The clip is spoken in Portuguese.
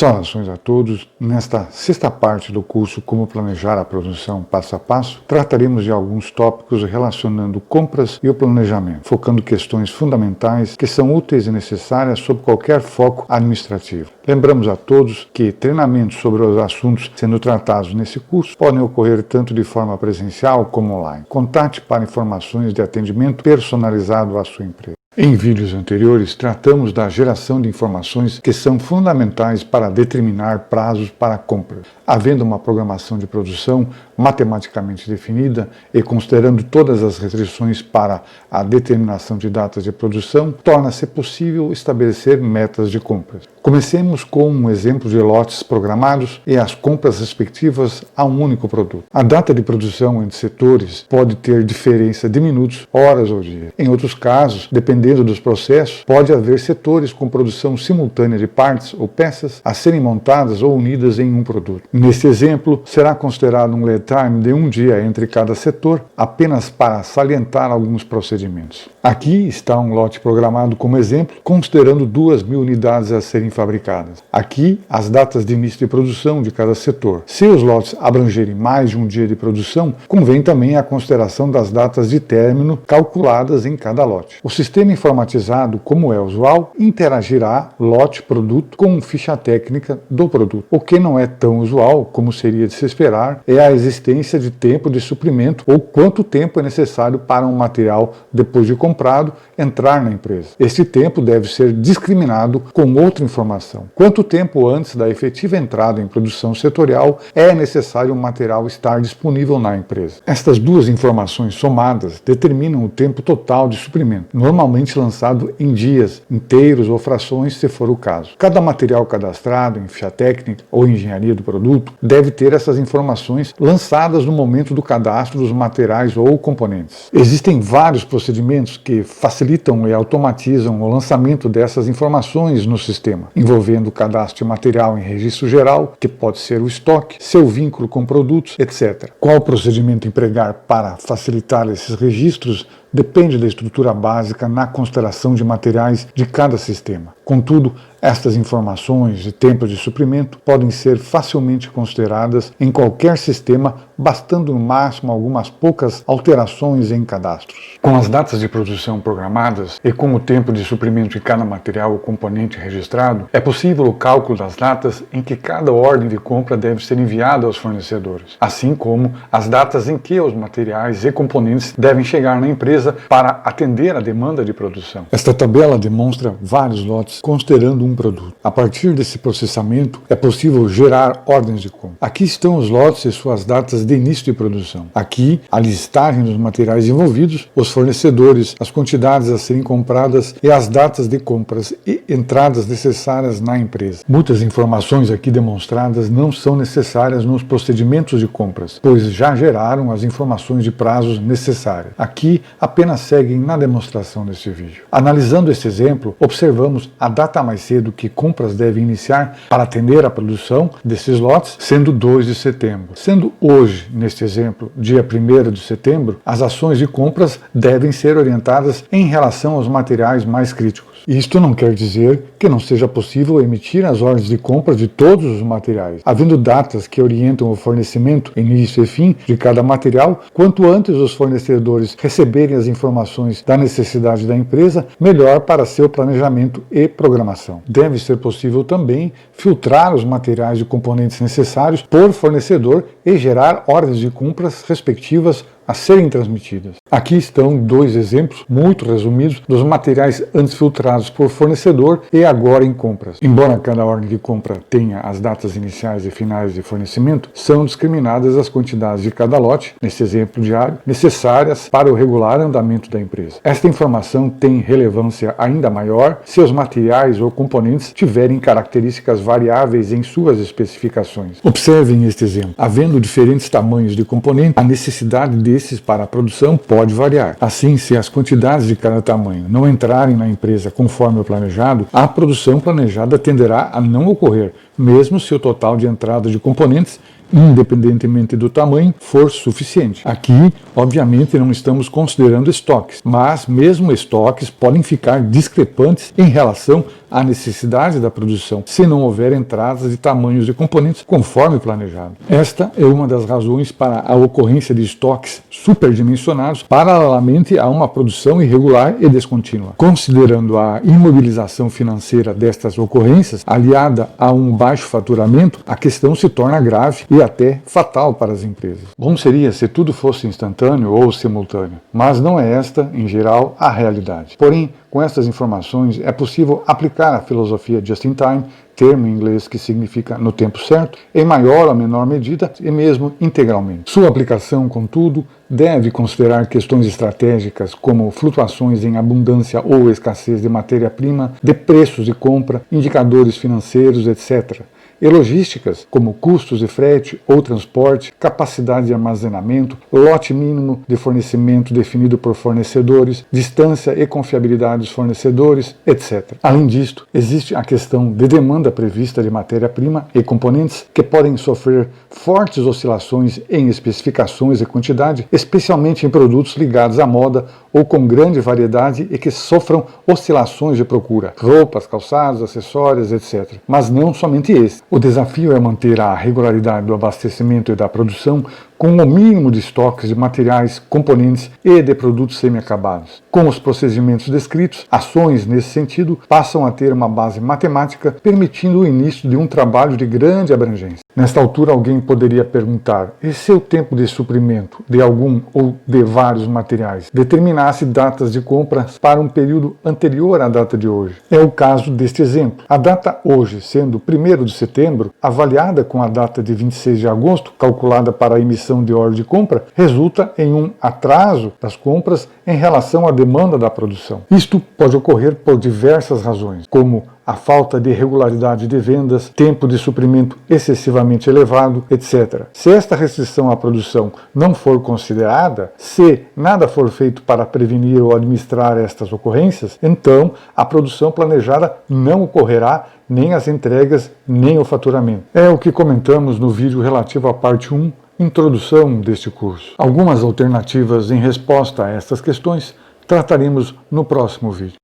Saudações a todos. Nesta sexta parte do curso Como Planejar a Produção Passo a Passo, trataremos de alguns tópicos relacionando compras e o planejamento, focando questões fundamentais que são úteis e necessárias sob qualquer foco administrativo. Lembramos a todos que treinamentos sobre os assuntos sendo tratados nesse curso podem ocorrer tanto de forma presencial como online. Contate para informações de atendimento personalizado à sua empresa. Em vídeos anteriores, tratamos da geração de informações que são fundamentais para determinar prazos para compras. Havendo uma programação de produção matematicamente definida e considerando todas as restrições para a determinação de datas de produção, torna-se possível estabelecer metas de compras. Comecemos com um exemplo de lotes programados e as compras respectivas a um único produto. A data de produção entre setores pode ter diferença de minutos, horas ou dias. Em outros casos, dependendo dos processos, pode haver setores com produção simultânea de partes ou peças a serem montadas ou unidas em um produto. Neste exemplo, será considerado um lead time de um dia entre cada setor, apenas para salientar alguns procedimentos. Aqui está um lote programado como exemplo, considerando 2.000 unidades a serem fabricadas. Aqui, as datas de início de produção de cada setor. Se os lotes abrangerem mais de um dia de produção, convém também a consideração das datas de término calculadas em cada lote. O sistema informatizado, como é usual, interagirá lote-produto com ficha técnica do produto. O que não é tão usual, como seria de se esperar, é a existência de tempo de suprimento ou quanto tempo é necessário para um material, depois de comprado, entrar na empresa. Este tempo deve ser discriminado com outra informação. Quanto tempo antes da efetiva entrada em produção setorial é necessário o material estar disponível na empresa. Estas duas informações somadas determinam o tempo total de suprimento, normalmente lançado em dias inteiros ou frações, se for o caso. Cada material cadastrado em ficha técnica ou engenharia do produto deve ter essas informações lançadas no momento do cadastro dos materiais ou componentes. Existem vários procedimentos que facilitam e automatizam o lançamento dessas informações no sistema, envolvendo o cadastro de material em registro geral, que pode ser o estoque, seu vínculo com produtos, etc. Qual procedimento empregar para facilitar esses registros depende da estrutura básica na consideração de materiais de cada sistema. Contudo, estas informações e tempos de suprimento podem ser facilmente consideradas em qualquer sistema, bastando no máximo algumas poucas alterações em cadastros. Com as datas de produção programadas e com o tempo de suprimento de cada material ou componente registrado, é possível o cálculo das datas em que cada ordem de compra deve ser enviada aos fornecedores, assim como as datas em que os materiais e componentes devem chegar na empresa para atender a demanda de produção. Esta tabela demonstra vários lotes considerando um produto. A partir desse processamento, é possível gerar ordens de compra. Aqui estão os lotes e suas datas de início de produção. Aqui, a listagem dos materiais envolvidos, os fornecedores, as quantidades a serem compradas e as datas de compras e entradas necessárias na empresa. Muitas informações aqui demonstradas não são necessárias nos procedimentos de compras, pois já geraram as informações de prazos necessárias. Aqui, apenas seguem na demonstração deste vídeo. Analisando este exemplo, observamos a data mais cedo que compras devem iniciar para atender a produção desses lotes, sendo 2 de setembro. Sendo hoje, neste exemplo, dia 1º de setembro, as ações de compras devem ser orientadas em relação aos materiais mais críticos. Isto não quer dizer que não seja possível emitir as ordens de compra de todos os materiais, havendo datas que orientam o fornecimento, início e fim de cada material. Quanto antes os fornecedores receberem as informações da necessidade da empresa, melhor para seu planejamento e programação. Deve ser possível também filtrar os materiais e componentes necessários por fornecedor e gerar ordens de compras respectivas a serem transmitidas. Aqui estão 2 exemplos muito resumidos dos materiais antes filtrados por fornecedor e agora em compras. Embora cada ordem de compra tenha as datas iniciais e finais de fornecimento, são discriminadas as quantidades de cada lote, nesse exemplo diário, necessárias para o regular andamento da empresa. Esta informação tem relevância ainda maior se os materiais ou componentes tiverem características variáveis em suas especificações. Observem este exemplo. Havendo diferentes tamanhos de componente, a necessidade desses para a produção pode variar. Assim, se as quantidades de cada tamanho não entrarem na empresa conforme o planejado, a produção planejada tenderá a não ocorrer, mesmo se o total de entrada de componentes independentemente do tamanho, for suficiente. Aqui, obviamente, não estamos considerando estoques, mas mesmo estoques podem ficar discrepantes em relação à necessidade da produção, se não houver entradas de tamanhos de componentes conforme planejado. Esta é uma das razões para a ocorrência de estoques superdimensionados paralelamente a uma produção irregular e descontínua. Considerando a imobilização financeira destas ocorrências, aliada a um baixo faturamento, a questão se torna grave e até fatal para as empresas. Bom seria se tudo fosse instantâneo ou simultâneo, mas não é esta, em geral, a realidade. Porém, com estas informações, é possível aplicar a filosofia just-in-time, termo em inglês que significa no tempo certo, em maior ou menor medida e mesmo integralmente. Sua aplicação, contudo, deve considerar questões estratégicas como flutuações em abundância ou escassez de matéria-prima, de preços de compra, indicadores financeiros, etc., e logísticas, como custos de frete ou transporte, capacidade de armazenamento, lote mínimo de fornecimento definido por fornecedores, distância e confiabilidade dos fornecedores, etc. Além disto, existe a questão de demanda prevista de matéria-prima e componentes que podem sofrer fortes oscilações em especificações e quantidade, especialmente em produtos ligados à moda ou com grande variedade e que sofram oscilações de procura, roupas, calçados, acessórios, etc. Mas não somente esse. O desafio é manter a regularidade do abastecimento e da produção com o mínimo de estoques de materiais, componentes e de produtos semi-acabados. Com os procedimentos descritos, ações nesse sentido passam a ter uma base matemática, permitindo o início de um trabalho de grande abrangência. Nesta altura, alguém poderia perguntar: e se o tempo de suprimento de algum ou de vários materiais determinasse datas de compras para um período anterior à data de hoje? É o caso deste exemplo. A data hoje, sendo 1º de setembro, avaliada com a data de 26 de agosto, calculada para a emissão de ordem de compra, resulta em um atraso das compras em relação à demanda da produção. Isto pode ocorrer por diversas razões, como a falta de regularidade de vendas, tempo de suprimento excessivamente elevado, etc. Se esta restrição à produção não for considerada, se nada for feito para prevenir ou administrar estas ocorrências, então a produção planejada não ocorrerá, nem as entregas, nem o faturamento. É o que comentamos no vídeo relativo à parte 1, introdução deste curso. Algumas alternativas em resposta a estas questões trataremos no próximo vídeo.